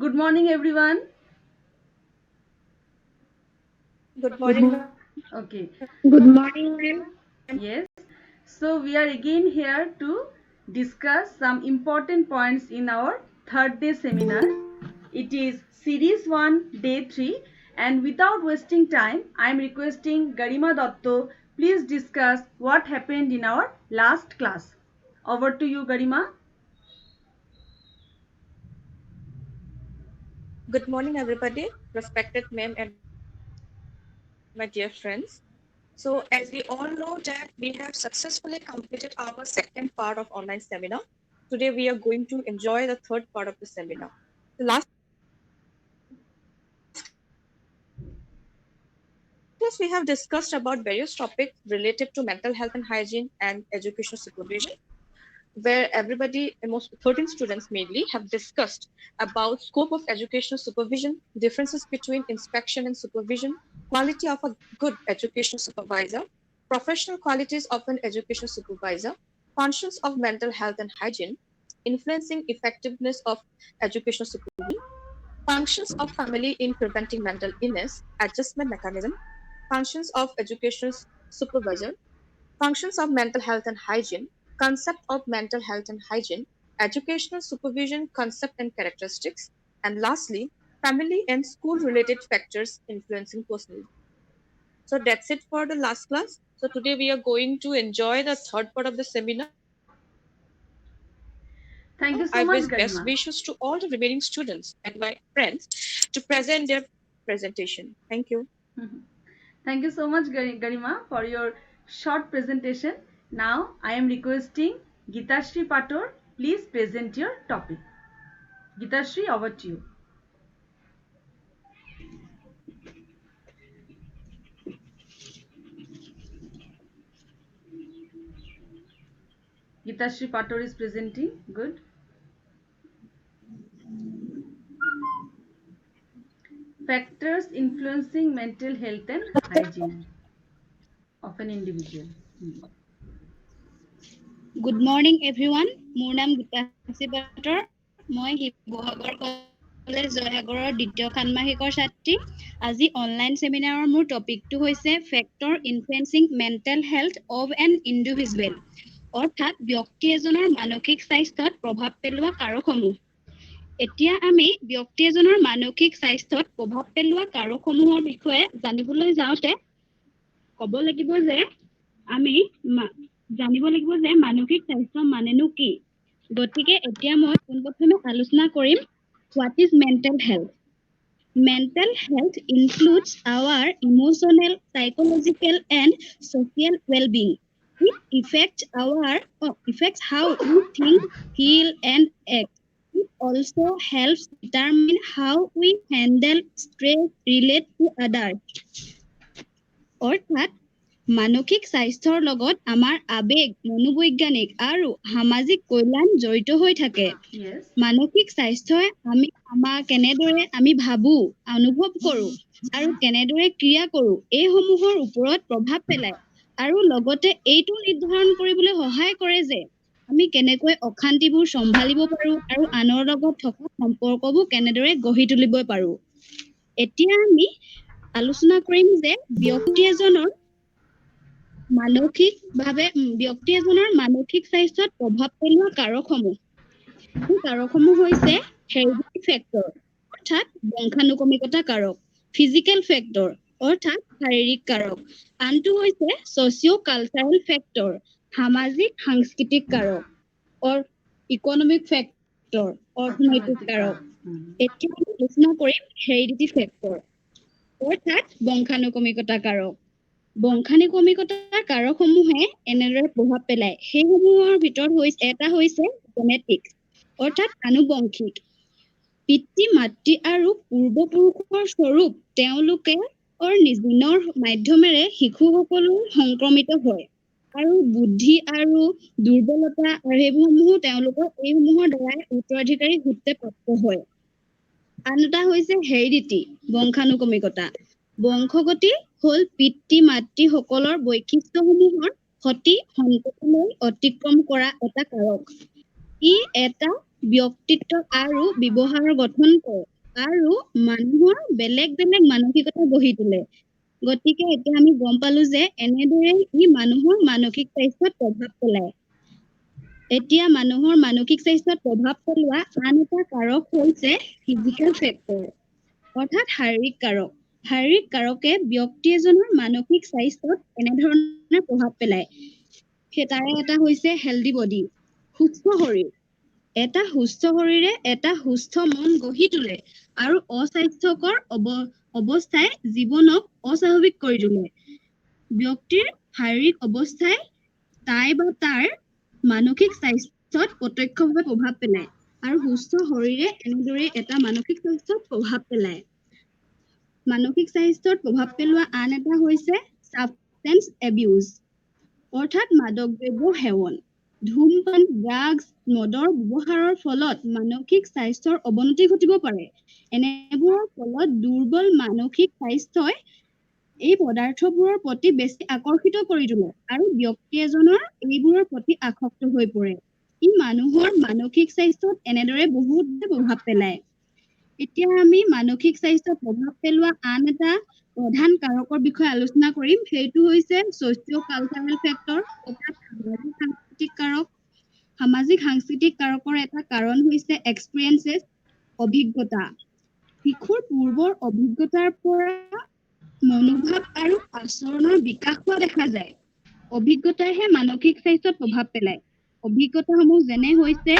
Good morning, everyone. Good morning, ma'am. Okay, Good morning, ma'am. yes. So, we are again here to discuss some important points in our third day seminar. It is Series 1, Day 3, and without wasting time, I am requesting Garima Dotto, please discuss what happened in our last class. Over to you, Garima. Good morning, everybody, respected ma'am and my dear friends. So, as we all know that we have successfully completed our second part of online seminar. Today, we are going to enjoy the third part of the seminar. The last class, we have discussed about various topics related to mental health and hygiene, where everybody, most 13 students mainly, have discussed about scope of educational supervision, differences between inspection and supervision, quality of a good educational supervision, quality of a good educational supervisor, professional qualities of an educational supervisor, functions of mental health and hygiene, influencing effectiveness of educational supervision, functions of family in preventing mental illness, adjustment mechanism, functions of educational supervisor, functions of mental health and hygiene, concept of mental health and hygiene, educational supervision concept and characteristics, and lastly, family and school related factors influencing personality. So that's it for the last class. So today we are going to enjoy the third part of the seminar. I wish best wishes to all the remaining Thank you so students much, and my Garima. friends to present their presentation. Thank you. Thank you so much, Garima, for your short presentation. Now, I am requesting Geetashri Pator, please present your topic. Geetashri, over to you. Geetashri Pator is presenting. Good. Factors influencing mental health and hygiene of an individual. Hmm. Good morning, everyone. মোৰ নাম গীতাশ্ৰী পাটৰ। মই Sivasagar college জয়সাগৰৰ দ্বিতীয় ষান্মাসিকৰ ছাত্ৰী। আজি online ছেমিনাৰৰ মোৰ টপিকটো হৈছে factor ইনফ্লুৱেঞ্চিং mental health of N individual, অৰ্থাৎ ব্যক্তি এজনৰ মানসিক স্বাস্থ্যত প্ৰভাৱ পেলোৱা কাৰকসমূহ। এতিয়া আমি ব্যক্তি এজনৰ মানসিক স্বাস্থ্যত প্ৰভাৱ পেলোৱা কাৰকসমূহৰ বিষয়ে জানিবলৈ যাওঁতে ক'ব লাগিব যে আমি জানিব লাগিব যে মানসিক স্বাস্থ্য মানেনো কি। গতিকে এতিয়া মই পোনপ্ৰথমে আলোচনা কৰিম what is mental health. Mental health includes our emotional, psychological, and social well-being. It affects how we think, feel, and act. It also helps determine how we handle stress, relate to others. অৰ্থাৎ মানসিক স্বাস্থ্যৰ লগত আমাৰ আবেগ, মনোবৈজ্ঞানিক আৰু সামাজিক কল্যাণ জড়িত হৈ থাকে। Yes. মানসিক স্বাস্থ্যই আমাক কেনেদৰে আমি ভাবো, অনুভৱ কৰো আৰু কেনেদৰে ক্ৰিয়া কৰো এইসমূহৰ ওপৰত প্ৰভাৱ পেলায় আৰু লগতে এইটো নিৰ্ধাৰণ কৰিবলৈ সহায় কৰে যে আমি কেনেকৈ অশান্তিবোৰ চম্ভালিব পাৰো আৰু আনৰ লগত থকা সম্পৰ্কবোৰ কেনেদৰে গঢ়ি তুলিব পাৰো। এতিয়া আমি আলোচনা কৰিম যে ব্যক্তি এজনৰ মানসিক স্বাস্থ্যত প্ৰভাৱ পেলোৱা কাৰকসমূহ। এই কাৰকসমূহ হৈছে হেৰিডিটি ফেক্টৰ অৰ্থাৎ বংশানুক্ৰমিকতা কাৰক, ফিজিকেল ফেক্টৰ অৰ্থাৎ শাৰীৰিক কাৰক, আনটো হৈছে ছচিঅ' কালচাৰেল ফেক্টৰ সামাজিক সাংস্কৃতিক কাৰক, ইকনমিক ফেক্টৰ অৰ্থনৈতিক কাৰক। এতিয়া আমি আলোচনা কৰিম হেৰিডিটি ফেক্টৰ অৰ্থাৎ বংশানুক্ৰমিকতা কাৰক। বংশানুক্ৰমিকতাৰ কাৰকসমূহে এনেদৰে প্ৰভাৱ পেলায়। সেইসমূহৰ ভিতৰত এটা হৈছে জেনেটিক্স অৰ্থাৎ আনুবংশিক। পিতৃ মাতৃ আৰু পূৰ্বপুৰুষৰ স্বৰূপ তেওঁলোকে জিনৰ মাধ্যমেৰে শিশুসকলৰ সংক্ৰমিত হয় আৰু বুদ্ধি আৰু দুৰ্বলতা আৰু এইসমূহো এইসমূহৰ দ্বাৰাই উত্তৰাধিকাৰী সূত্ৰে প্ৰাপ্ত হয়। আন এটা হৈছে হেৰিডিটি বংশানুক্ৰমিকতা। বংশগতি হ'ল পিতৃ মাতৃসকলৰ বৈশিষ্ট্যসমূহৰ সতি সন্ততিলৈ অতিক্ৰম কৰা এটা কাৰক। ই এটা ব্যক্তিত্ব আৰু ব্যৱহাৰৰ গঠন কৰে আৰু মানুহৰ বেলেগ বেলেগ মানসিকতা গঢ়ি তোলে। গতিকে এতিয়া আমি গম পালো যে এনেদৰে ই মানুহৰ মানসিক স্বাস্থ্যত প্ৰভাৱ পেলায়। এতিয়া মানুহৰ মানসিক স্বাস্থ্যত প্ৰভাৱ পেলোৱা আন এটা কাৰক হৈছে ফিজিকেল ফেক্টৰ, অৰ্থাৎ শাৰীৰিক কাৰক। শাৰীৰিক কাৰকে ব্যক্তি এজনৰ মানসিক স্বাস্থ্যত এনেধৰণে প্ৰভাৱ পেলায়। তাৰে এটা হৈছে হেল্ডি বডি, সুস্থ শৰীৰ। এটা সুস্থ শৰীৰে এটা সুস্থ মন গঢ়ি তোলে আৰু অস্বাস্থ্যকৰ অৱস্থাই জীৱনক অস্বাভাৱিক কৰি তোলে। ব্যক্তিৰ শাৰীৰিক অৱস্থাই তাই বা তাৰ মানসিক স্বাস্থ্যত প্ৰত্যক্ষভাৱে প্ৰভাৱ পেলায় আৰু সুস্থ শৰীৰে এনেদৰে এটা মানসিক স্বাস্থ্যত প্ৰভাৱ পেলায়। মানসিক স্বাস্থ্যত প্ৰভাৱ পেলোৱা আন এটা হৈছে ছাবষ্টেন্স এবিউজ, অৰ্থাৎ মাদক দ্ৰব্য সেৱন। ধূমপান, ড্ৰাগছ, মদৰ ব্যৱহাৰৰ ফলত মানসিক স্বাস্থ্যৰ অৱনতি ঘটিব পাৰে। এনেবোৰৰ ফলত দুৰ্বল মানসিক স্বাস্থ্যই এই পদাৰ্থবোৰৰ প্ৰতি বেছি আকৰ্ষিত কৰি তোলে আৰু ব্যক্তি এজনৰ এইবোৰৰ প্ৰতি আসক্ত হৈ পৰে। ই মানুহৰ মানসিক স্বাস্থ্যত এনেদৰে বহুত প্ৰভাৱ পেলায়। এতিয়া আমি মানসিক স্বাস্থ্যত প্ৰভাৱ পেলোৱা আন এটা প্ৰধান কাৰকৰ বিষয়ে আলোচনা কৰিম। সেইটো হৈছে ছচিঅ' কালচাৰেল ফেক্টৰ, অৰ্থাৎ সামাজিক সাংস্কৃতিক কাৰক। সামাজিক সাংস্কৃতিক কাৰকৰ এটা কাৰণ হৈছে এক্সপিৰিয়েঞ্চেছ, অভিজ্ঞতা। শিশুৰ পূৰ্বৰ অভিজ্ঞতাৰ পৰা মনোভাৱ আৰু আচৰণৰ বিকাশ হোৱা দেখা যায়। অভিজ্ঞতাইহে মানসিক স্বাস্থ্যত প্ৰভাৱ পেলায়। অভিজ্ঞতাসমূহ যেনে হৈছে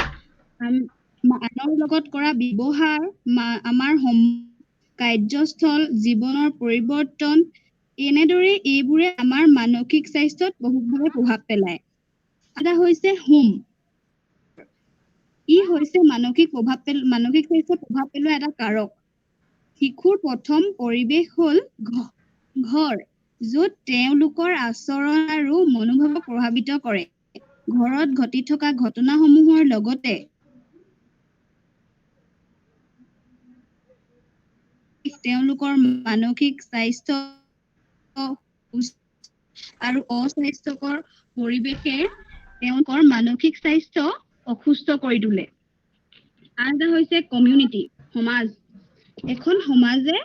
আনৰ লগত কৰা ব্যৱহাৰ, আমাৰ কাৰ্যস্থল, জীৱনৰ পৰিৱৰ্তন, এনেদৰে এইবোৰে আমাৰ মানসিক স্বাস্থ্যত বহুতভাৱে প্ৰভাৱ পেলায়। এটা হৈছে হোম। ই হৈছে মানসিক স্বাস্থ্যত প্ৰভাৱ পেলোৱা এটা কাৰক। শিশুৰ প্ৰথম পৰিৱেশ হ'ল ঘৰ, য'ত তেওঁলোকৰ আচৰণ আৰু মনোভাৱক প্ৰভাৱিত কৰে। ঘৰত ঘটি থকা ঘটনাসমূহৰ লগতে তেওঁলোকৰ মানসিক স্বাস্থ্য আৰু অস্বাস্থ্যকৰ পৰিৱেশে তেওঁলোকৰ মানসিক স্বাস্থ্য অসুস্থ কৰি তোলে। আন এটা হৈছে কমিউনিটি, সমাজ। এখন সমাজে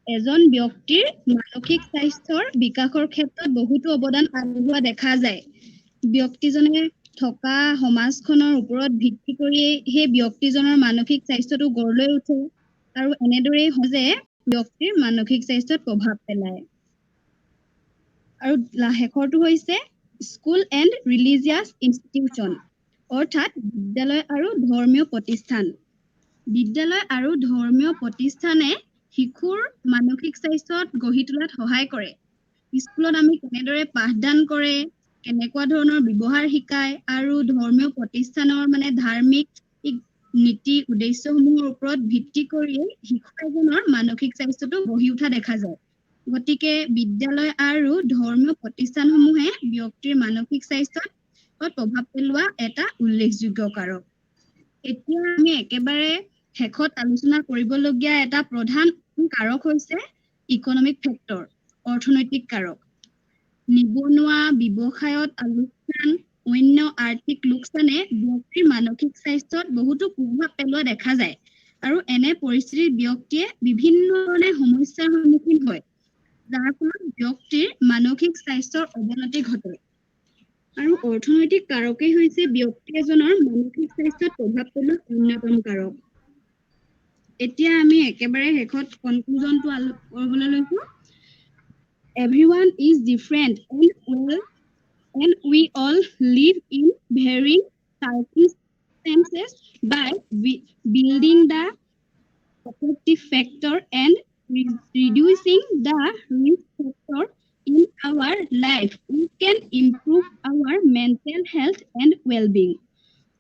এজন ব্যক্তিৰ মানসিক স্বাস্থ্যৰ বিকাশৰ ক্ষেত্ৰত বহুতো অৱদান আগবঢ়োৱা দেখা যায়। ব্যক্তিজনে থকা সমাজখনৰ ওপৰত ভিত্তি কৰিয়েই সেই ব্যক্তিজনৰ মানসিক স্বাস্থ্যটো গঢ় লৈ উঠে আৰু এনেদৰেই সমাজে ব্যক্তিৰ মানসিক স্বাস্থ্যত প্ৰভাৱ পেলায়। আৰু শেষৰটো হৈছে স্কুল এণ্ড ৰিলিজিয়াছ ইনষ্টিটিউচন, অৰ্থাৎ বিদ্যালয় আৰু ধৰ্মীয় প্ৰতিষ্ঠান। বিদ্যালয় আৰু ধৰ্মীয় প্ৰতিষ্ঠানে শিশুৰ মানসিক স্বাস্থ্যত গঢ়ি তোলাত সহায় কৰে। স্কুলত আমি কেনেদৰে পাঠদান কৰে, কেনেকুৱা ধৰণৰ ব্যৱহাৰ শিকায় আৰু ধৰ্মীয় প্ৰতিষ্ঠানৰ ধাৰ্মিক নীতি উদ্দেশ্যসমূহৰ ওপৰত ভিত্তি কৰিয়েই শিশু এজনৰ মানসিক স্বাস্থ্যটো গঢ়ি উঠা দেখা যায়। গতিকে বিদ্যালয় আৰু ধৰ্মীয় প্ৰতিষ্ঠানসমূহে ব্যক্তিৰ মানসিক স্বাস্থ্যত প্ৰভাৱ পেলোৱা এটা উল্লেখযোগ্য কাৰক। এতিয়া আমি একেবাৰে শেষত আলোচনা কৰিবলগীয়া এটা প্ৰধান কাৰক হৈছে ইকনমিক ফেক্টৰ, অৰ্থনৈতিক কাৰক। নিবনুৱা, ব্যৱসায়ত লোকচান, অন্য আৰ্থিক লোকচানে ব্যক্তিৰ মানসিক স্বাস্থ্যত বহুতো প্ৰভাৱ পেলোৱা দেখা যায়। আৰু এনে পৰিস্থিতিত ব্যক্তিয়ে বিভিন্ন ধৰণে সমস্যাৰ সন্মুখীন হয়, যাৰ ফলত ব্যক্তিৰ মানসিক স্বাস্থ্যৰ অৱনতি ঘটে। আৰু অৰ্থনৈতিক কাৰকেই হৈছে ব্যক্তি এজনৰ মানসিক স্বাস্থ্যত প্ৰভাৱ পেলোৱা অন্যতম কাৰক। এতিয়া আমি একেবাৰে শেষত কনক্লুজনটো কৰিবলৈ লৈছো। Everyone is different and we all live in varying circumstances. By building the protective factor and reducing the risk factor in our life, we can improve our mental health and well-being.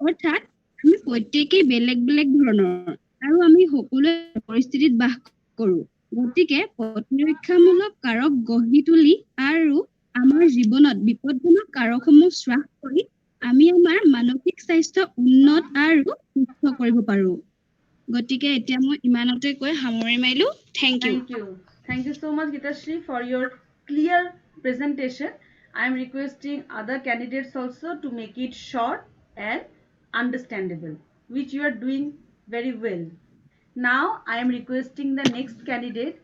অৰ্থাৎ আমি প্ৰত্যেকেই বেলেগ বেলেগ ধৰণৰ আৰু আমি সকলোৱে পৰিস্থিতিত বাস কৰো। গতিকে প্ৰতিৰক্ষামূলক কাৰক গঢ়ি তুলি আৰু আমাৰ জীৱনত বিপদজনক কাৰকসমূহ হ্ৰাস কৰি আমি আমাৰ মানসিক স্বাস্থ্য উন্নত আৰু সুস্থ কৰিব পাৰো। গতিকে এতিয়া মই ইমানতে কৈ সামৰি মাৰিলো। Thank you. Thank you so much, Gitashri, for your clear presentation. I am requesting other candidates also to make it short and understandable. which you are doing very well. Now I am requesting the next candidate,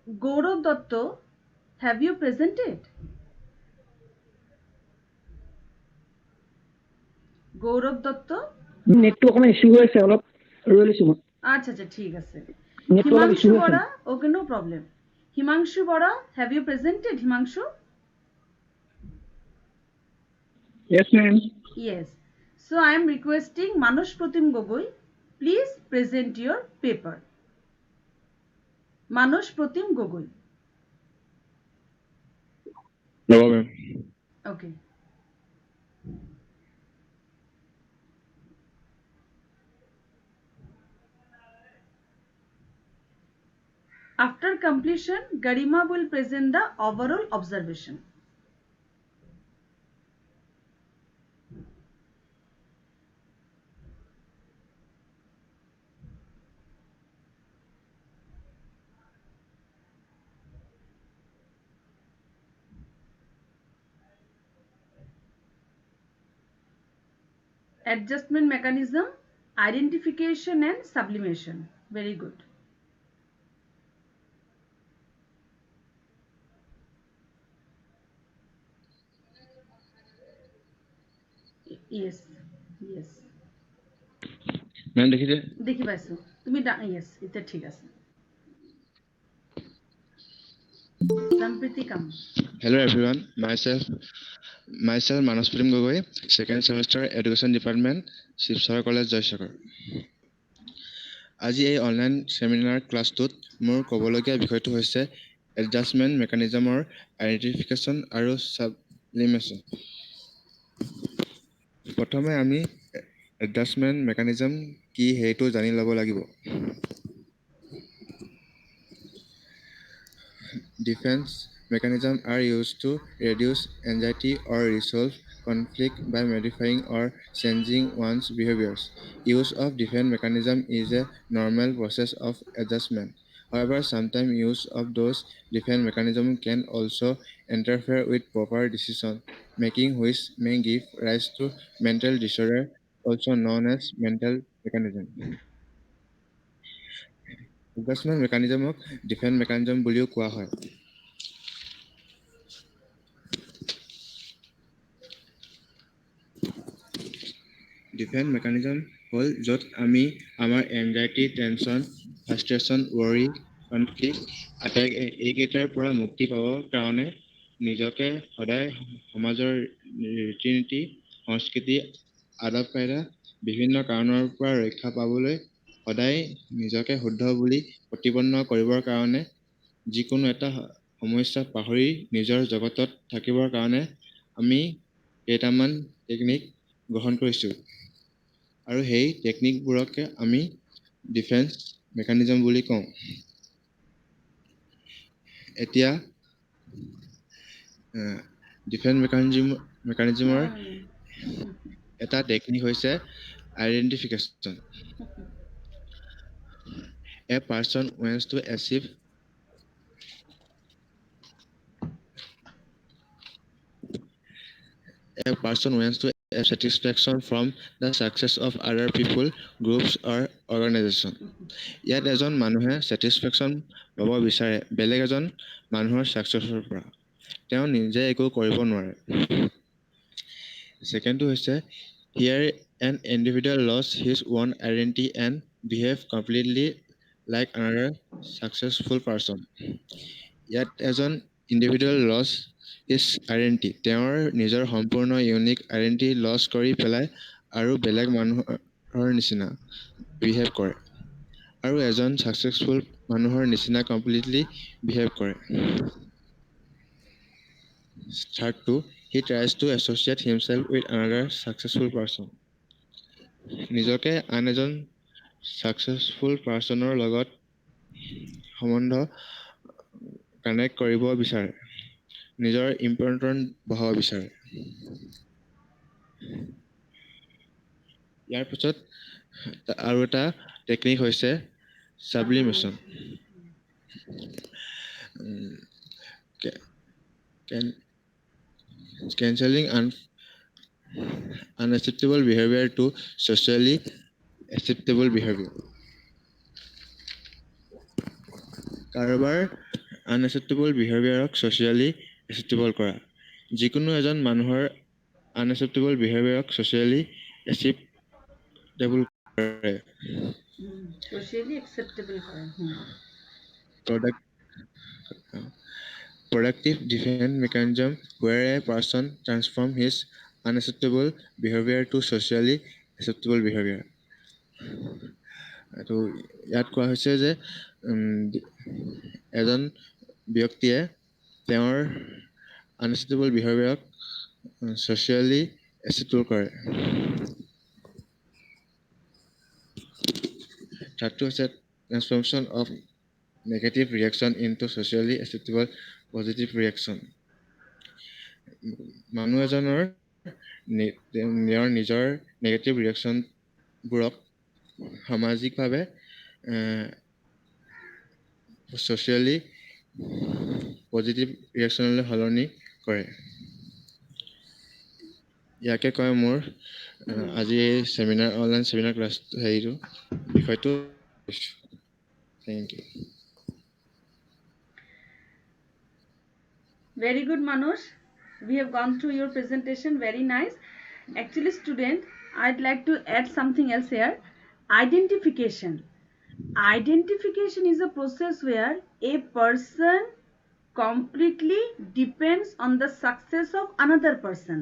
Gaurav Dotto. Have you presented? Gaurav Dotto? নেটটো অকণমান issue হৈ আছে অলপ ৰৈ লৈছোঁ মই আচ্ছা আচ্ছা ঠিক আছে নেটটো অলপ ইছ্যু হিমাংশু হৈ আছে Bora okay no problem Himanshu Bora have you presented Himanshu yes ma'am yes so I am requesting Manush Pratim Gogoi please present your paper Manush Pratim Gogoi No, ma'am. okay after completion Garima will present the overall observation adjustment mechanism identification and sublimation very good yes yes Ma'am, দেখিছে? দেখি পাইছো তুমি yes এটা ঠিক আছে Sampriti come Hello everyone. Myself Manas Pratim Gogoi, second semester Education Department, Shivsara College, Joysagar. আজি এই online seminar ক্লাছটোত মোৰ ক'বলগীয়া বিষয়টো হৈছে এডজাষ্টমেণ্ট মেকানিজমৰ আইডেণ্টিফিকেশ্যন আৰু ছাবলিমেশ্যন। প্ৰথমে আমি এডজাষ্টমেণ্ট মেকানিজম কি সেইটো জানি ল'ব লাগিব। Defense mechanisms are used to reduce anxiety or resolve conflict by modifying or changing one's behaviors. Use of defense mechanism is a normal process of adjustment. However, sometimes use of those defense mechanisms can also interfere with proper decision making, which may give rise to mental disorder, also known as mental mechanism. Adjustment mechanism defense mechanism বুলিও কোৱা হয়। Defence mechanism হ'ল য'ত আমি আমাৰ anxiety tension ফ্ৰাষ্ট্ৰেশ্যন worry conflict এইকেইটাৰ পৰা মুক্তি পাবৰ কাৰণে নিজকে সদায় সমাজৰ ৰীতি নীতি সংস্কৃতি আদব কায়দা বিভিন্ন কাৰণৰ পৰা ৰক্ষা পাবলৈ সদায় নিজকে শুদ্ধ বুলি প্ৰতিপন্ন কৰিবৰ কাৰণে যিকোনো এটা সমস্যা পাহৰি নিজৰ জগতত থাকিবৰ কাৰণে আমি কেইটামান টেকনিক গ্ৰহণ কৰিছোঁ আৰু সেই টেকনিকবোৰকে আমি ডিফেন্স মেকানিজম বুলি কওঁ। এতিয়া ডিফেন্স মেকানিজমৰ এটা টেকনিক হৈছে identification. A person wants to achieve have satisfaction from the success of other people, groups or organization. ইয়াত এজন মানুহে satisfaction পাব বিচাৰে বেলেগ এজন মানুহৰ successৰ পৰা তেওঁ নিজে একো কৰিব নোৱাৰে। Secondটো হৈছে here an individual lost his own identity and behave completely like another successful person. ইয়াত এজন ইণ্ডিভিজুৱেল লছ ইজ আইডেণ্টি তেওঁৰ নিজৰ সম্পূৰ্ণ ইউনিক আইডেণ্টি লছ কৰি পেলাই আৰু বেলেগ মানুহৰ নিচিনা বিহেভ কৰে আৰু এজন ছাকচেছফুল মানুহৰ নিচিনা কমপ্লিটলি বিহেভ কৰে। থাৰ্ডটো he tries to associate himself with another successful person নিজকে আন এজন ছাকচেছফুল পাৰ্চনৰ লগত সম্বন্ধ কানেক্ট কৰিব বিচাৰে নিজৰ ইম্পৰ্টেণ্ট বঢ়াব বিচাৰে। ইয়াৰ পিছত আৰু এটা টেকনিক হৈছে ছাবলিমেশ্যন। unacceptable behavior to socially acceptable behavior. কাৰোবাৰ unacceptable behaviorক socially acceptable কৰা। যিকোনো এজন মানুহৰ unacceptable behaviorক socially acceptable কৰে। Socially acceptable কৰে। Product, productive defense mechanism where a person transforms his unacceptable behavior to socially acceptable behavior. তো ইয়াত কোৱা হৈছে যে এজন ব্যক্তিয়ে তেওঁৰ unacceptable behaviorক socially acceptable কৰে। থাৰ্ডটো হৈছে transformation of negative reaction into socially acceptable positive reaction. মানুহ এজনৰ নিজৰ নেগেটিভ ৰিয়েকশ্যনবোৰক সামাজিকভাৱে ছ'চিয়েলি পজিটিভ ৰিয়েকশ্যনলৈ সলনি কৰে। ইয়াকে কয় মোৰ আজি চেমিনাৰ অনলাইন চেমিনাৰ ক্লাছ বিষয়টো। Thank you. Very good, Manoj. We have gone through your presentation. Very nice. Actually, student, I'd like to add something else here. Identification. Identification is a process where a person completely depends on the success of another person.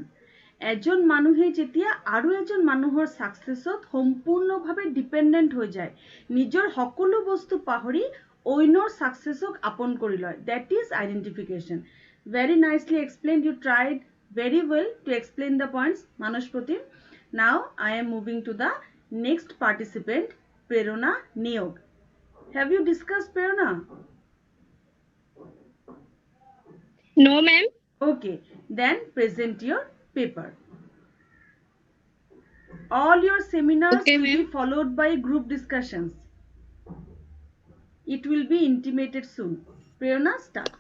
এজন মানুহে যেতিয়া আৰু এজন মানুহৰ সাকসেছত সম্পূৰ্ণভাৱে dependent হৈ যায়, নিজৰ সকলো বস্তু পাহৰি অন্যৰ সাকসেছক আপন কৰি লয়, that is identification. Very nicely explained. You tried very well to explain the points, Manoj Pratim. Now I am moving to the next participant, Prerona Niyog. Have you discussed Prerona? No, ma'am. Okay, then present your paper. All your seminars Okay, will be ma'am. followed by group discussions. It will be intimated soon. Prerona, start.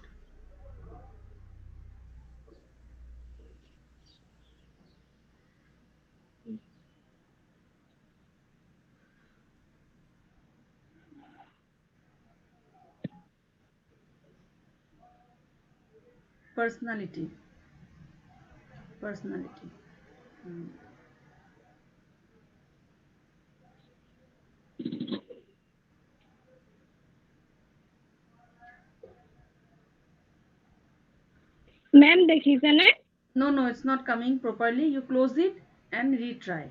Personality. Ma'am, দেখিছেনে? No, it's not coming properly. You close it and retry.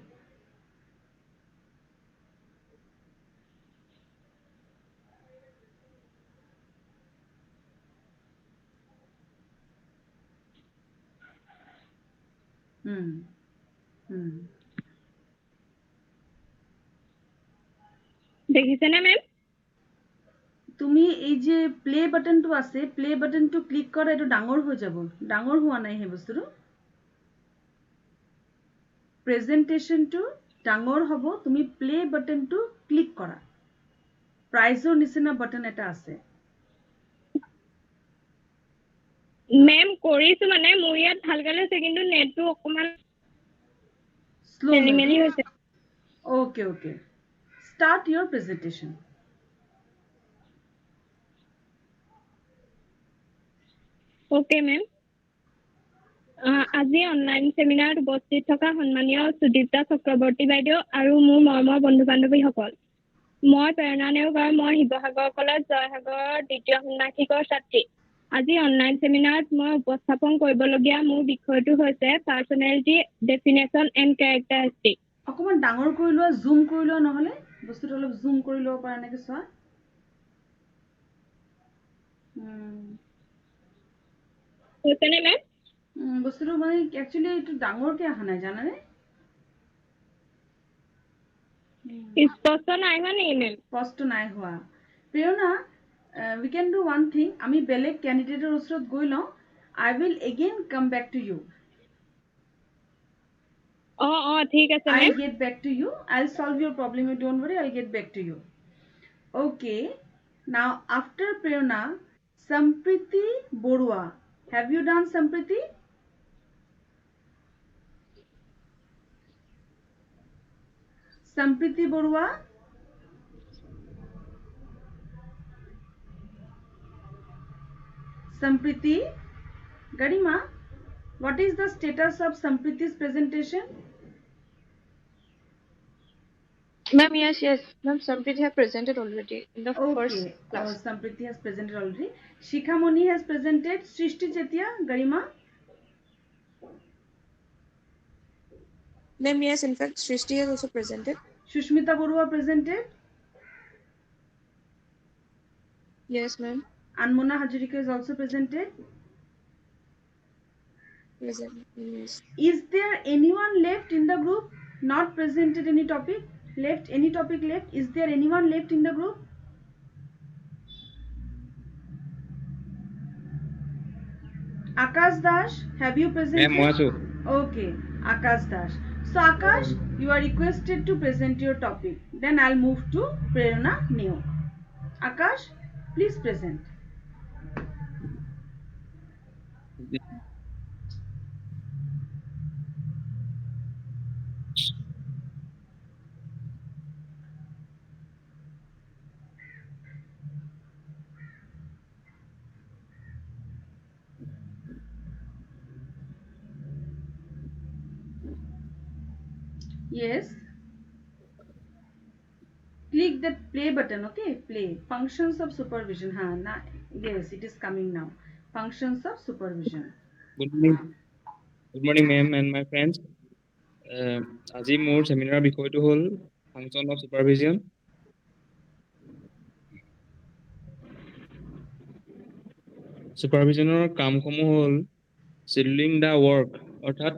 দেখিছেনে, ma'am? তুমি এই যে play বাটনটো আছে, play বাটনটো click কৰা, এইটো ডাঙৰ হৈ যাব। ডাঙৰ হোৱা নাই সেই বস্তুটো। প্ৰেজেন্টেশনটো ডাঙৰ হ'ব, তুমি প্লে বাটনটো ক্লিক কৰা। প্ৰাইজৰ নিচিনা বাটন এটা আছে। মেম কৰিছো, মানে মোৰ ইয়াত ভালকে লৈছে, কিন্তু নেটটো অকমান স্লো খেলিমেলি হৈছে। Okay. Start your presentation. Okay, ma'am. আজি অনলাইন সেমিনাৰত উপস্থিত থকা সন্মানীয় সুদীপ্তা চক্ৰৱৰ্তী বাইদেউ আৰু মোৰ মৰমৰ বন্ধু বান্ধৱীসকল, মই প্ৰেৰণা নেওগ আৰু মই শিৱসাগৰ কলেজ জয়সাগৰৰ দ্বিতীয় ষান্মাসিকৰ ছাত্ৰী। আজি অনলাইন সেমিনাৰত মই উপস্থাপন কৰিবলগীয়া মোৰ বিষয়টো হৈছে পাৰ্চনেলিটি ডেফিনেশ্যন এণ্ড কেৰেক্টাৰিষ্টিক। অকমান ডাঙৰ কৰি লোৱা, জুম কৰি লোৱা, নহলে বস্তুটো অলপ জুম কৰি ল'ব পৰা এনেকৈ চোৱা। হৈছেনে মেম? বস্তুটো মানে একচুৱেলি এইটো ডাঙৰকৈ অহা নাই, জানানে? স্পষ্ট নাই হোৱা নেকি মেম? স্পষ্ট নাই হোৱা। প্ৰেৰণা, we can do one thing. আমি বেলেগ ক্যান্ডিডেটৰ ওচৰত গৈ লওঁ। I will again come back to you. ঠিক আছে ma'am. I'll get back to you. I'll solve your problem. You don't worry. I'll get back to you. Okay. Now, after Prerna, Sampriti Borua. Have you done Sampriti? Sampriti Borua. Sampriti. Garima, what is the status of Sampriti's presentation? Ma'am, yes. Ma'am, Sampriti have presented already in the first Okay, class. Sampriti has presented already. Shikhamoni has presented. Srishti Chetia, Garima. Ma'am, yes, in fact, Srishti has also presented. Shushmita Borua presented. Yes, ma'am. Anmona Hazarika is also presented. Present. Yes. Is there anyone left in the group not presented any topic? Left any topic left? Is there anyone left in the group? Akash Dash, have you presented? Okay, Akash Dash. So Akash, you are requested to present your topic. Then I'll move to Prerna Neo. Akash, please present. Yes. Click that play button, okay? Play. Functions of supervision. Yes, it is coming now. Functions of supervision. Good morning, ma'am and my friends. আজি মোৰ চেমিনাৰৰ বিষয়টো হ'ল function of ছুপাৰভিজন। ছুপাৰভিজনৰ কামসমূহ হ'ল চিডুলিং the work, অৰ্থাৎ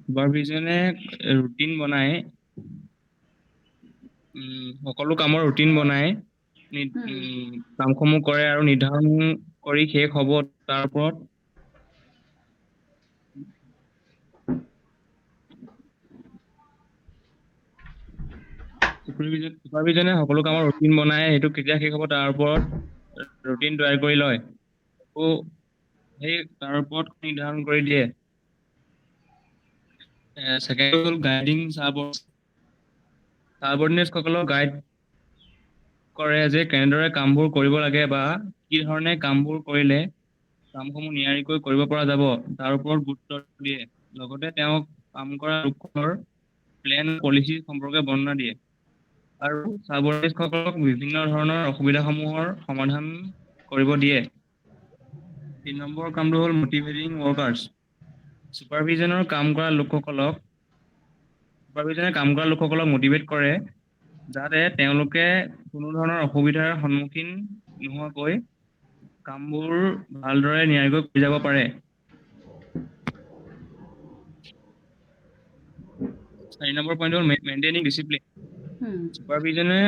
ছুপাৰভিজনে routine বনাই সকলো কামৰ ৰুটিন বনাই কামসমূহ কৰে আৰু নিৰ্ধাৰণ কৰি শেষ হ'ব তাৰ ওপৰত ছুপাৰভিজনে সকলো কামৰ ৰুটিন বনাই সেইটো কেতিয়া শেষ হ'ব তাৰ ওপৰত ৰুটিন তৈয়াৰ কৰি লয় আৰু সেই তাৰ ওপৰত নিৰ্ধাৰণ কৰি দিয়ে। Second হ'ল গাইডিং সাবঅৰ্ডিনেটসকলক গাইড কৰে যে কেনেদৰে কামবোৰ কৰিব লাগে বা কি ধৰণে কামবোৰ কৰিলে কামসমূহ নিয়াৰিকৈ কৰিব পৰা যাব তাৰ ওপৰত গুৰুত্ব দিয়ে। লগতে তেওঁক কাম কৰা লোকৰ প্লেন পলিচি সম্পৰ্কে বৰ্ণনা দিয়ে আৰু সাবঅৰ্ডিনেটসকলক বিভিন্ন ধৰণৰ অসুবিধাসমূহৰ সমাধান কৰিব দিয়ে। 3 নম্বৰ কামটো হ'ল মটিভেটিং ৱৰ্কাৰ্ছ। ছুপাৰভিজনে কাম কৰা লোকসকলক মটিভেট কৰে যাতে তেওঁলোকে কোনো ধৰণৰ অসুবিধাৰ সন্মুখীন নোহোৱাকৈ কামবোৰ ভালদৰে নিয়াৰিকৈ কৰি যাব পাৰে। 4 নম্বৰ পইণ্ট হ'ল মেইনটেইনিং ডিচিপ্লিন। ছুপাৰভিজনৰ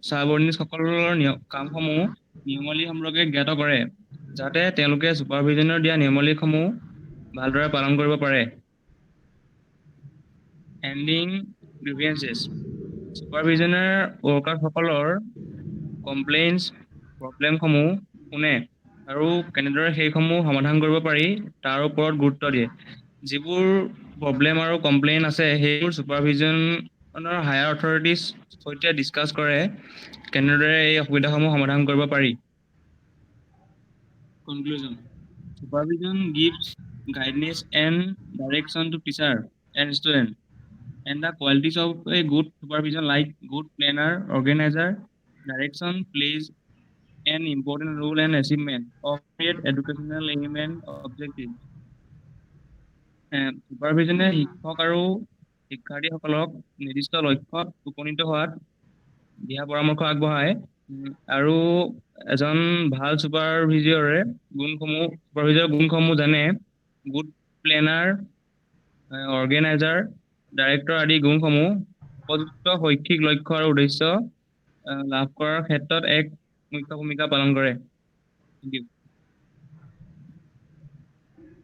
সাবঅৰ্ডিনেটসকলৰ কামসমূহ নিয়মাৱলী সম্পৰ্কে জ্ঞাত কৰে যাতে তেওঁলোকে ছুপাৰভিজনৰ দিয়া নিয়মাৱলীসমূহ ভালদৰে পালন কৰিব পাৰে। হেণ্ডলিং গ্ৰিভিয়েন্সেছ। ছুপাৰভিজনৰ ৱৰ্কাৰসকলৰ কমপ্লেইন্টছ প্ৰব্লেমসমূহ শুনে আৰু কেনেদৰে সেইসমূহ সমাধান কৰিব পাৰি তাৰ ওপৰত গুৰুত্ব দিয়ে। যিবোৰ প্ৰব্লেম আৰু কমপ্লেইন আছে সেইবোৰ ছুপাৰভিজনৰ হায়াৰ অথৰিটিৰ সৈতে ডিছকাছ কৰে কেনেদৰে এই অসুবিধাসমূহ সমাধান কৰিব পাৰি। Conclusion. Supervision gives guidance and direction to teacher and student. And the qualities of a good supervision, like good planner, organizer, direction, plays an important role in achievement of great educational aim and objectives. Supervision শিক্ষক আৰু শিক্ষাৰ্থীসকলক নিৰ্দিষ্ট লক্ষ্যত উপনীত হোৱাত দিহা পৰামৰ্শ আগবঢ়ায় আৰু এজন ভাল ছুপাৰভিজৰে গুণসমূহ জানে। গুড প্লেনাৰ, অৰ্গেনাইজাৰ, ডাইৰেক্টৰ আদি গুণসমূহ উপযুক্ত শৈক্ষিক লক্ষ্য আৰু উদ্দেশ্য লাভ কৰাৰ ক্ষেত্ৰত এক মুখ্য ভূমিকা পালন কৰে।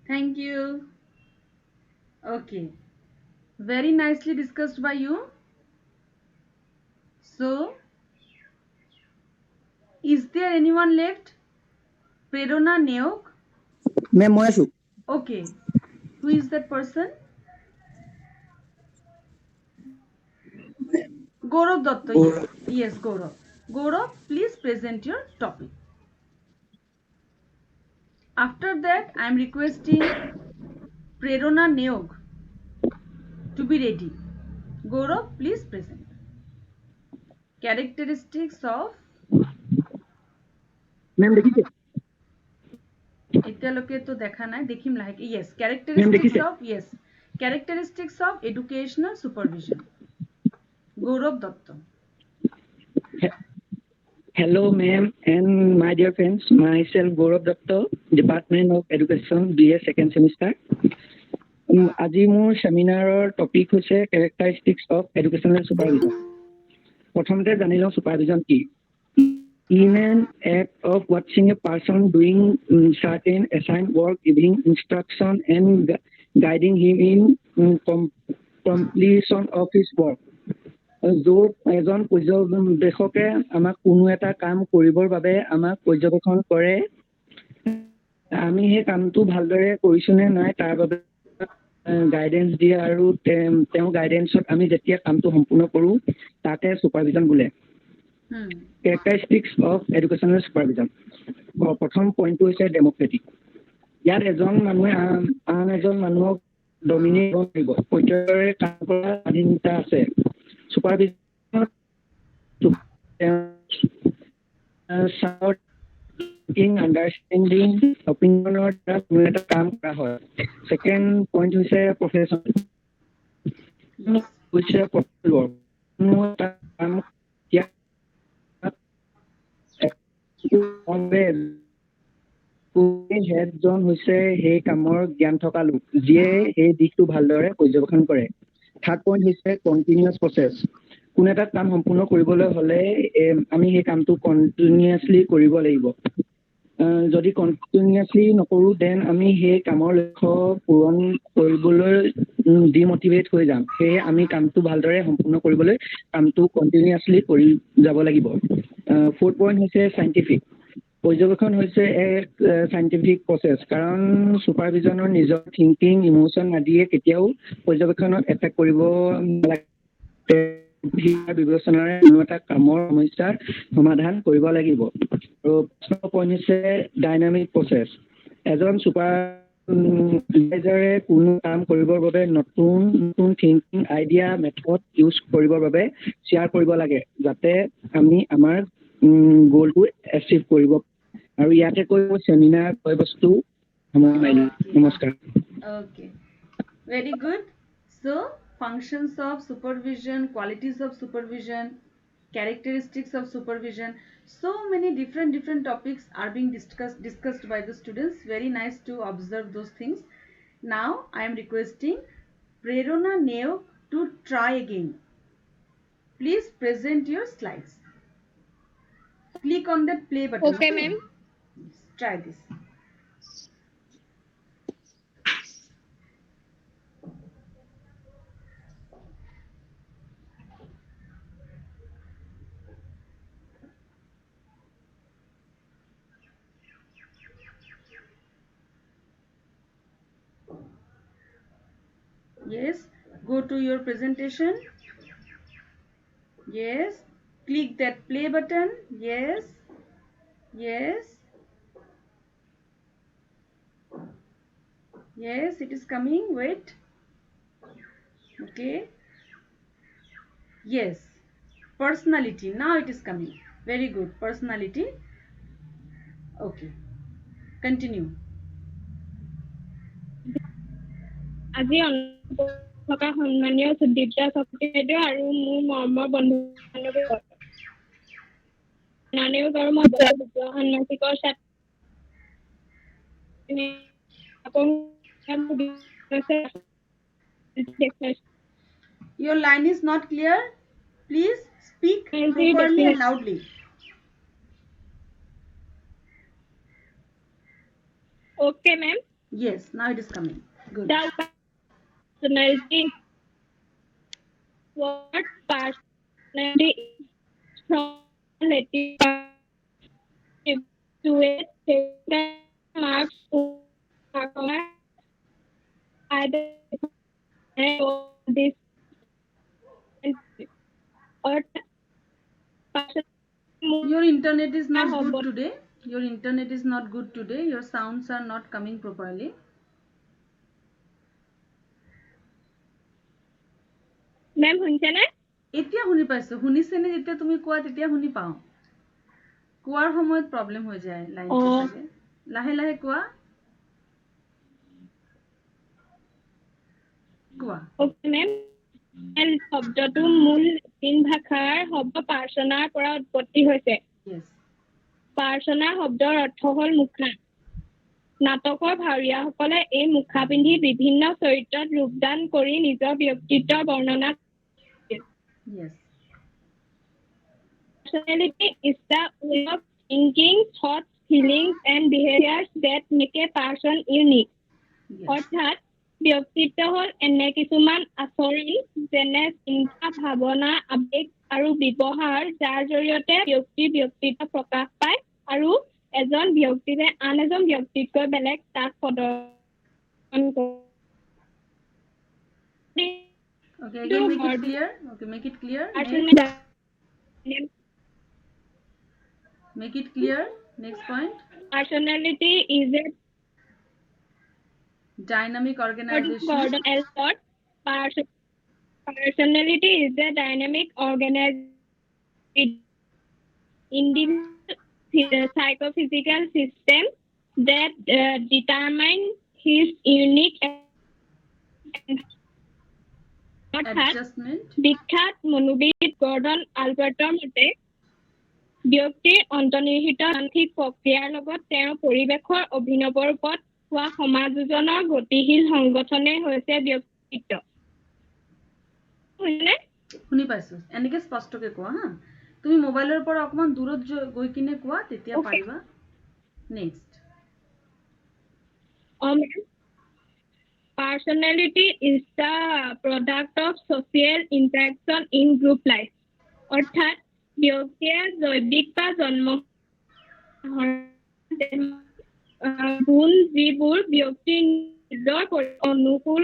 Thank you. Okay. Very nicely discussed by you. So, is there anyone left? Prerna Neok? Ma'am মই আছো। Okay. Who is that person? Gaurav Datta. Gaurav. Yes, Gaurav. Gaurav, please present your topic. After that, I am requesting Prerona Neog to be ready. Gaurav, please present. Characteristics of ma'am দেখিছে এতিয়ালৈকে তো দেখা নাই দেখিম লাহেকে yes ma'am characteristics দেখিছে of yes characteristics of educational supervision Gaurav Datta. Hello, ma'am, and my dear friends. Myself, Gaurav Datta, Department of Education, BA second semester. আজি মোৰ সেমিনাৰৰ টপিক হৈছে characteristics of educational supervision. প্ৰথমতে জানি লওঁ supervision কি? In an act of watching a person doing certain assigned work, giving instruction and guiding him in completion of his work. য'ত এজন পৰ্যবেক্ষকে আমাক কোনো এটা কাম কৰিবৰ বাবে আমাক পৰ্যবেক্ষণ কৰে আমি সেই কামটো ভালদৰে কৰিছো নে নাই তাৰ বাবে গাইডেন্স দিয়ে আৰু তেওঁ গাইডেন্সত আমি যেতিয়া কামটো সম্পূৰ্ণ কৰোঁ তাকে ছুপাৰভিজন বোলে characteristics of educational supervision. প্ৰথম পইণ্টটো হৈছে ডেমক্ৰেটিক ইয়াত এজন মানুহে আন এজন মানুহক ডমিনেট কৰিব প্ৰত্যেকৰে কাম কৰা স্বাধীনতা আছে supervision understanding opinionৰ দ্বাৰা কোনো এটা কাম কৰা হয় ছেকেণ্ড পইণ্ট হৈছে প্ৰফেশ্যন হৈছে প্ৰফেশ্যন কোনো এটা কাম হেডজন হৈছে সেই কামৰ জ্ঞান থকা লোক যিয়ে সেই দিশটো ভালদৰে পৰ্যবেক্ষণ কৰে থাৰ্ড পইণ্ট হৈছে কণ্টিনিউৱাছ প্ৰচেছ কোনো এটা কাম সম্পূৰ্ণ কৰিবলৈ হ'লে আমি সেই কামটো কণ্টিনিউৱাছলি কৰিব লাগিব যদি কণ্টিনিউৱাছলি নকৰোঁ দেন আমি সেই কামৰ লক্ষ্য পূৰণ কৰিবলৈ ডিমটিভেট হৈ যাম সেয়ে আমি কামটো ভালদৰে সম্পূৰ্ণ কৰিবলৈ কামটো কণ্টিনিউৱাছলি কৰি যাব লাগিব ফ'ৰ্থ পইণ্ট হৈছে চাইণ্টিফিক পৰ্যবেক্ষণ হৈছে এক চাইণ্টিফিক প্ৰচেছ কাৰণ ছুপাৰভিজনৰ নিজৰ থিংকিং ইম'চন আদিয়ে কেতিয়াও পৰ্যবেক্ষণক এফেক্ট কৰিব নালাগে বিবেচনাৰে কোনো এটা কামৰ সমস্যাৰ সমাধান কৰিব লাগিব আৰু প্ৰশ্ন পইণ্ট হৈছে ডাইনামিক প্ৰচেছ এজন ছুপাৰভাইজাৰে কোনো কাম কৰিবৰ বাবে নতুন নতুন থিংকিং আইডিয়া মেথড ইউজ কৰিবৰ বাবে শ্বেয়াৰ কৰিব লাগে যাতে আমি আমাৰ গ'লটো এচিভ কৰিব আৰু ইয়াতে কৈ চেমিনাৰ বিষয়বস্তু নমস্কাৰ Okay, very good. So functions of supervision, qualities of supervision, characteristics of supervision, so many different topics are being discussed by the students. Very nice to observe those things. Now I am requesting Prerona Neog to try again. Please present your slides. Click on that play button. Okay, ma'am. Try this. Yes, go to your presentation. Yes, click that play button. Yes, yes, yes, it is coming. Wait. Okay. Yes, personality. Now it is coming. Very good. Personality. Okay. Continue. আজি থকা সন্মানীয় সুদীপ্তা শক্তি বাইদেউ আৰু মোৰ মৰমৰ বন্ধু বান্ধৱী নানেও আৰু মই ষান্মাসিকৰ Your line is not clear. Please speak properly and loudly. Okay, ma'am. Yes, now it is coming. Good. The personality. What personality is to it marks to either this Your internet is not good today. Your internet is not good today. Your sounds are not coming properly. Ma'am শুনিছেনে? এতিয়া শুনি পাইছো। শুনিছেনে? যেতিয়া তুমি কোৱা তেতিয়া শুনি পাওঁ। কোৱাৰ সময়ত প্ৰব্লেম হৈ যায় লাইনটো চাগে। লাহে লাহে কোৱা। কোৱা। ওকে মেম, শব্দটো মূল লেটিন ভাষাৰ শব্দ পাৰ্চনাৰ পৰা উৎপত্তি হৈছে। Yes. পাৰ্চনা শব্দৰ অৰ্থ হ'ল মুখা। নাটকৰ ভাৱৰীয়াসকলে এই মুখা পিন্ধি বিভিন্ন চৰিত্ৰত ৰূপদান কৰি নিজৰ ব্যক্তিত্বৰ বৰ্ণনা কৰে। Yes. Personality is the way of thinking, thoughts, feelings and behaviors that make a person unique. Yes. অৰ্থাৎ ব্যক্তিত্ব হ'ল এনে কিছুমান আচৰণ যেনে চিন্তা, ভাৱনা, আবেগ আৰু ব্যৱহাৰ যাৰ জৰিয়তে ব্যক্তিত্ব প্ৰকাশ পায় আৰু এজন ব্যক্তিয়ে আন এজন ব্যক্তিতকৈ বেলেগ তাক প্ৰদৰ্শন কৰে। Okay, again make it clear. Okay, make it clear. Make it clear. Next point. Personality is a Dynamic organization. Gordon Elford. Personality is a dynamic organization individual psychophysical system that determine his unique Adjustment. বিখ্যাত মনোবিদ Gordon আলবাৰ্টৰ মতে ব্যক্তিৰ অন্তৰ্নিহিত মানসিক প্ৰক্ৰিয়াৰ লগত তেওঁৰ পৰিৱেশৰ অভিনৱ ৰূপত হোৱা সমাযোজনৰ গতিশীল সংগঠনে হৈছে ব্যক্তিত্ব। শুনি পাইছো। এনেকে স্পষ্টকে কোৱা হা। তুমি মোবাইলৰ পৰা অকমান দূৰত গৈ কিনে কোৱা তেতিয়া পাৰিবা। Next. Personality is the product of social interaction in group life. অৰ্থাৎ ব্যক্তিয়ে জৈৱিক বা জন্ম গুণ যিবোৰ ব্যক্তিৰ নিজৰ অনুকূল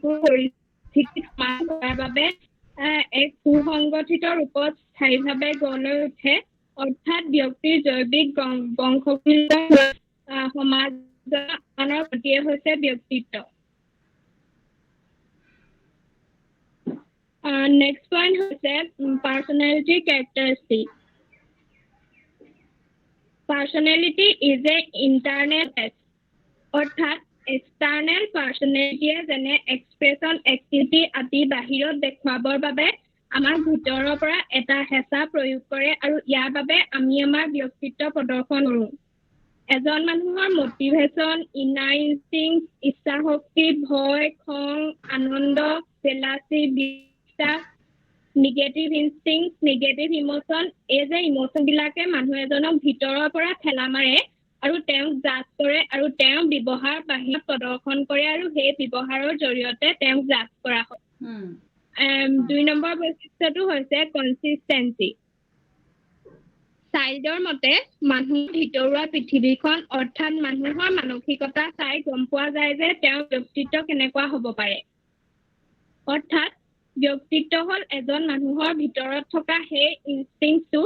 পৰিস্থিতিত সমাজ কৰাৰ বাবে এক সুসংগঠিত ৰূপত স্থায়ীভাৱে গঢ় লৈ উঠে। অৰ্থাৎ ব্যক্তিৰ জৈৱিক বংশগত সমাজৰ প্ৰতিয়ে হৈছে ব্যক্তিত্ব। Next point হৈছে personality characteristic. Personality is a internal test. অৰ্থাৎ external personality যেনে expression, activity আদি বাহিৰত দেখুৱাবৰ বাবে আমাৰ ভিতৰৰ পৰা এটা হেঁচা প্ৰয়োগ কৰে আৰু ইয়াৰ বাবে আমি আমাৰ ব্যক্তিত্ব প্ৰদৰ্শন কৰোঁ। এজন মানুহৰ motivation, inner instinct, ইচ্ছা শক্তি, ভয়, খং, আনন্দ, jealousy, negative instinct, negative emotion, এই যে ইমোচন বিলাকে মানুহ এজনক ভিতৰৰ পৰা ঠেলা মাৰে আৰু তেওঁক জাজ কৰে আৰু তেওঁৰ ব্যৱহাৰ বাহিৰত প্ৰদৰ্শন কৰে আৰু সেই ব্যৱহাৰৰ জৰিয়তে তেওঁক জাজ কৰা হয়। 2 নম্বৰ বৈশিষ্ট্যটো হৈছে কনচিষ্টেন্সি। চাইল্ডৰ মতে মানুহৰ ভিতৰুৱা পৃথিৱীখন অৰ্থাৎ মানুহৰ মানসিকতা চাই গম পোৱা যায় যে তেওঁৰ ব্যক্তিত্ব কেনেকুৱা হ'ব পাৰে। অৰ্থাৎ ব্যক্তিত্ব হ'ল এজন মানুহৰ ভিতৰত থকা সেই ইনষ্টিংক্টটো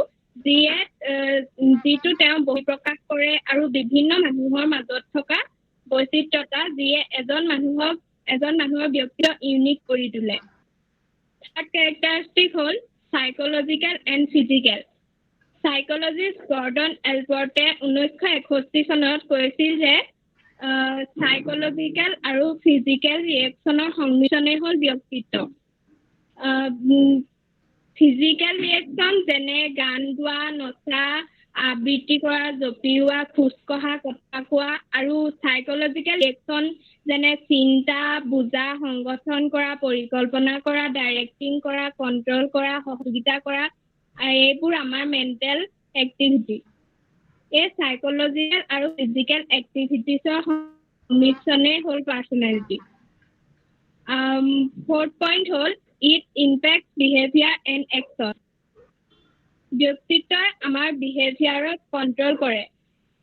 যিটো তেওঁ বহিঃপ্ৰকাশ কৰে আৰু বিভিন্ন মানুহৰ মাজত থকা বৈচিত্ৰতা যিয়ে এজন মানুহৰ ব্যক্তিত্ব ইউনিক কৰি তোলে। থাৰ্ড কেৰেক্টাৰিষ্টিক হ'ল সাইকোলজিকেল এণ্ড ফিজিকেল। সাইকোলজিষ্ট গৰ্ডন এলবাৰ্টে 1961 চনত কৈছিল যে সাইকোলজিকেল আৰু ফিজিকেল ৰিয়েকশ্যনৰ সংমিশ্ৰণে হ'ল ব্যক্তিত্ব। ফিজিকেল ৰিয়েকশ্যন যেনে গান গোৱা, নচা, আবৃত্তি কৰা, জঁপিওৱা, খোজকঢ়া, কথা কোৱা আৰু সাইকোলজিকেল ৰিয়েকশ্যন যেনে চিন্তা, বুজা, সংগঠন কৰা, পৰিকল্পনা কৰা, ডাইৰেক্টিং কৰা, কণ্ট্ৰল কৰা, সহযোগিতা কৰা, এইবোৰ আমাৰ মেণ্টেল এক্টিভিটি। এই সাইকোলজিকেল আৰু ফিজিকেল এক্টিভিটিছৰ সংমিশ্ৰণে হ'ল পাৰ্চনেলিটি। ফৰ্থ পইণ্ট হ'ল it impact behaviour and action. ব্যক্তিত্বই আমাৰ বিহেভিয়াৰক কণ্ট্ৰল কৰে।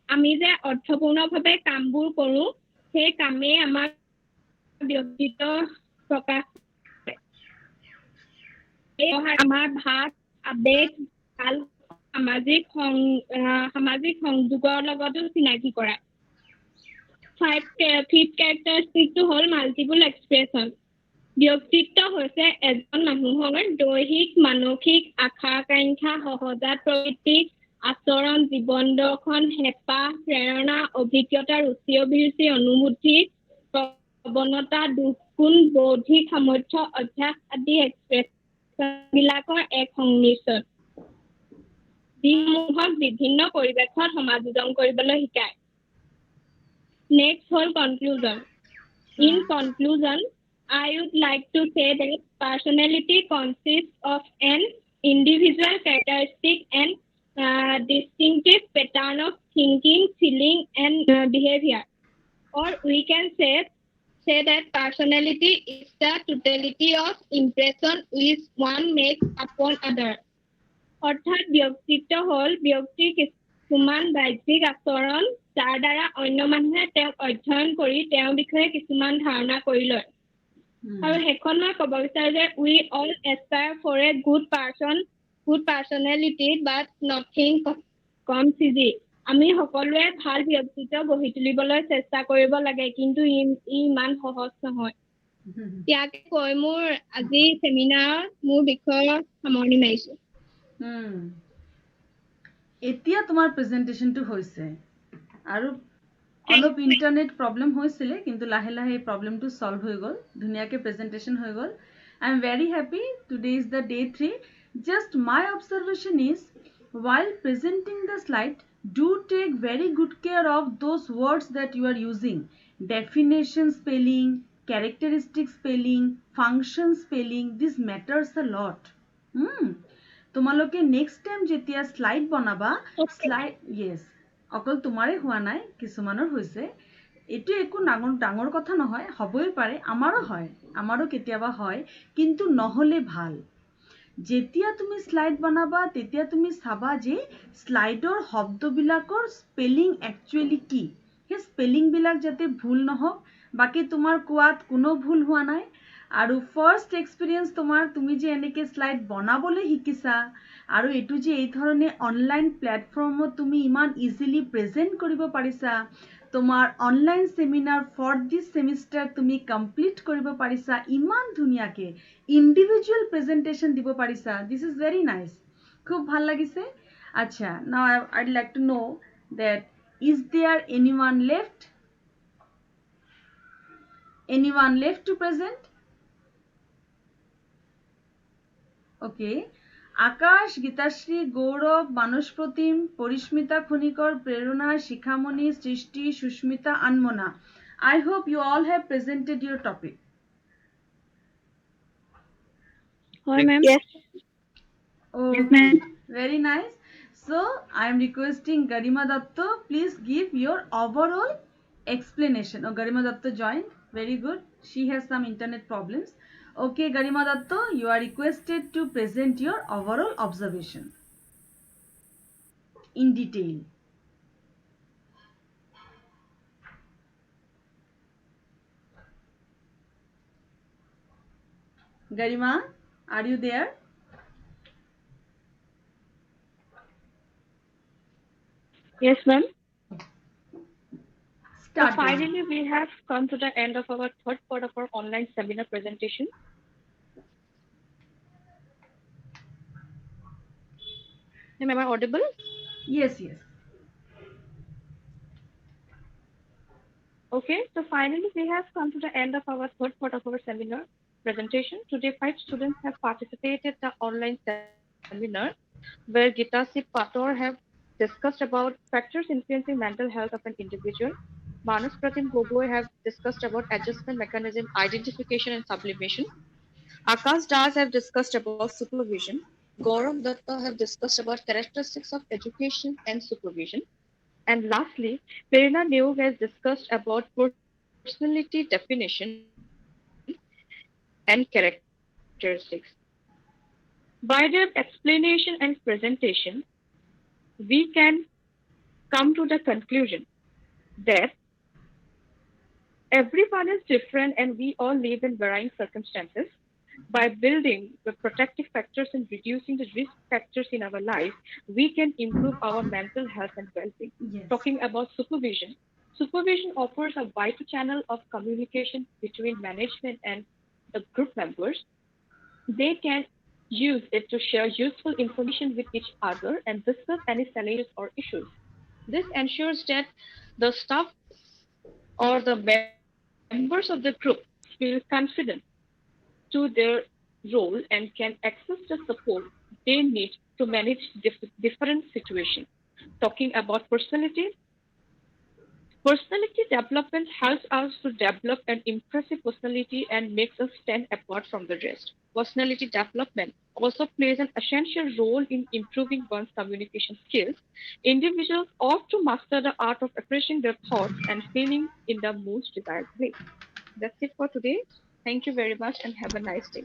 আমি যে অৰ্থপূৰ্ণভাৱে কামবোৰ কৰোঁ সেই কামেই আমাৰ ব্যক্তিত্ব প্ৰকাশ কৰে। আমাৰ ভাৱ, আবেগ, ভাল সামাজিক সংযোগৰ লগতো চিনাকি কৰায়। ফিফ্থ কেৰেক্টাৰিষ্টিকটো হ'ল মাল্টিপল এক্সপ্ৰেছন। ব্যক্তিত্ব হৈছে এজন মানুহৰ দৈহিক, মানসিক, আশা-আকাংক্ষা, সহজাত প্ৰবৃত্তি, আচৰণ, জীৱন দৰ্শন, হেঁপাহ, প্ৰেৰণা, অভিজ্ঞতা, ৰুচি অভিৰুচি, অনুভূতি, প্ৰৱণতা, দুখগুণ, বৌদ্ধিক সামৰ্থ্য, অভ্যাস আদি এক্সপ্ৰেছনবিলাকৰ এক সংমিশ্ৰণ। যিসমূহক বিভিন্ন পৰিৱেশত সমাযোজন কৰিবলৈ শিকায়। Next হ'ল conclusion. In conclusion, I would like to say that personality consists of an individual characteristic and distinctive pattern of thinking, feeling, and behavior. Or we can say that personality is the totality of impression which one makes upon other. অৰ্থাৎ ব্যক্তিত্ব হ'ল ব্যক্তিৰ কিছুমান বাহ্যিক আচৰণ যাৰ দ্বাৰা অন্য মানুহে তেওঁক অধ্যয়ন কৰি তেওঁৰ বিষয়ে কিছুমান ধাৰণা কৰি লয়। আৰু শেষত মই ক'ব বিচাৰো যে we all aspire for a good personality but nothing comes easy. আমি সকলোৱে ভাল ব্যক্তিত্ব গঢ়ি তুলিবলৈ চেষ্টা কৰিব লাগে, কিন্তু ই ইমান সহজ নহয়। ইয়াকে কৈ মোৰ আজি চেমিনাৰত মোৰ বিষয়ৰ সামৰণি মাৰিছো। এতিয়া তোমাৰ প্ৰেজেন্টেশনটো হৈছে আৰু অলপ ইন্টাৰনেট প্ৰবলেম হৈছিলে, কিন্তু লাহে লাহে এই প্ৰবলেমটো সলভ হৈ গ'ল, ধুনীয়াকৈ প্ৰেজেন্টেশন হৈ গ'ল। I am very happy. Today is the day 3. Just my observation is, while presenting the slide, do take very good care of those words that you are using. Definition spelling, characteristic spelling, function spelling, this matters a lot. তোমালোকে next time যেতিয়া slide বনাবা, অকল তোমাৰে হোৱা নাই, কিছুমানৰ হৈছে। এইটো একো ডাঙৰ কথা নহয়, হ'বই পাৰে, আমাৰো কেতিয়াবা হয়, কিন্তু নহ'লে ভাল। যেতিয়া তুমি স্লাইড বনাবা তেতিয়া তুমি চাবা যে স্লাইডৰ শব্দবিলাকৰ স্পেলিং একচুৱেলি কি, সেই স্পেলিংবিলাক যাতে ভুল নহওক। বাকী তোমাৰ কোৱাত কোনো ভুল হোৱা নাই। আৰু ফাৰ্ষ্ট এক্সপিৰিয়েঞ্চ তুমি যে এনেকৈ স্লাইড বনাবলৈ শিকিছা আৰু এইটো যে এই ধৰণে অনলাইন প্লেটফৰ্মত তুমি ইমান ইজিলি প্ৰেজেণ্ট কৰিব পাৰিছা, তোমাৰ online seminar for this semester তুমি কমপ্লিট কৰিব পাৰিছা, ইমান ধুনীয়াকৈ ইণ্ডিভিজুৱেল প্ৰেজেণ্টেশ্যন দিব পাৰিছা। দিছ ইজ ভেৰি নাইচ, খুব ভাল লাগিছে। আচ্ছা, now I'd like to know' that is there anyone left to present? Okay, Akash, Gitashree, Gaurav, Manas Pratim, Parismita Khanikar, Prerana, Shikhamoni, সৃষ্টি, সুস্মিতা, আনমনা. I hope you all have presented your topic. Hi ma'am. Yes. Oh, very nice. So I am requesting Garima Datta, please give your overall explanation. Oh, Garima Datta joined. Very good. She has some internet problems. Okay, Garima Datta, you are requested to present your overall observation in detail. Garima, are you there? Yes, ma'am. So Start. finally, we have come to the end of our third part of our online seminar presentation. Am I audible? Yes. Okay, so finally, we have come to the end of our third part of our seminar presentation. Today, 5 students have participated in the online seminar where Gita C. Pator have discussed about factors influencing mental health of an individual. Manas Pratim Gogoi have discussed about adjustment mechanism, identification and sublimation. Akash Das have discussed about supervision. Gaurav Datta have discussed about characteristics of education and supervision. And lastly, Prerna Neog has discussed about personality definition and characteristics. By their explanation and presentation, we can come to the conclusion that everyone is different and we all live in varying circumstances. By building the protective factors and reducing the risk factors in our life, we can improve our mental health and well-being. Yes. Talking about supervision, supervision offers a vital channel of communication between management and the group members. They can use it to share useful information with each other and discuss any challenges or issues. This ensures that the staff or the members of the group feel confident to their role and can access the support they need to manage different situations. Talking about personality development helps us to develop an impressive personality and makes us stand apart from the rest. Personality development also plays an essential role in improving one's communication skills. Individuals ought to master the art of expressing their thoughts and feelings in the most desired way. That's it for today. Thank you very much and have a nice day.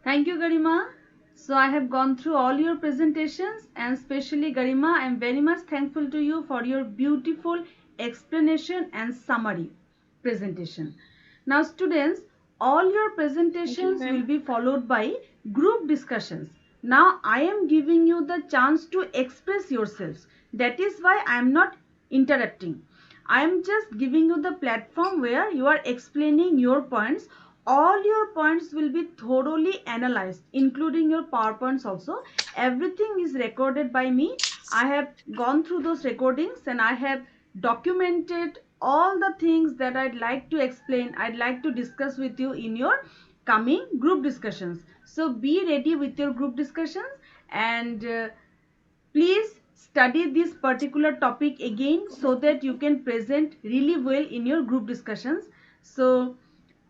Thank you, Garima. So I have gone through all your presentations, and especially Garima, I am very much thankful to you for your beautiful explanation and summary presentation. Now students, all your presentations ma'am. will be followed by group discussions. Now I am giving you the chance to express yourselves. That is why I am not interrupting. I am just giving you the platform where you are explaining your points. All your points will be thoroughly analyzed, including your PowerPoints also. Everything is recorded by me. I have gone through those recordings and I have documented all the things that I'd like to explain, I'd like to discuss with you in your coming group discussions. So be ready with your group discussions, and please study this particular topic again so that you can present really well in your group discussions. So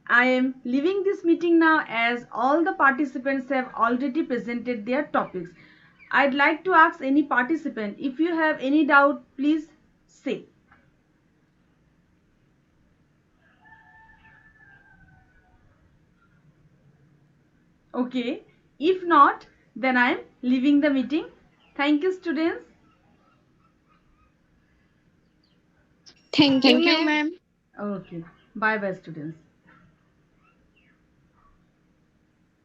I am leaving this meeting now as all the participants have already presented their topics. I'd like to ask any participant, if you have any doubt, please say. Okay, if not, then I am leaving the meeting. Thank you, students. Thank you, Thank you, ma'am. ma'am. Okay, bye bye, students.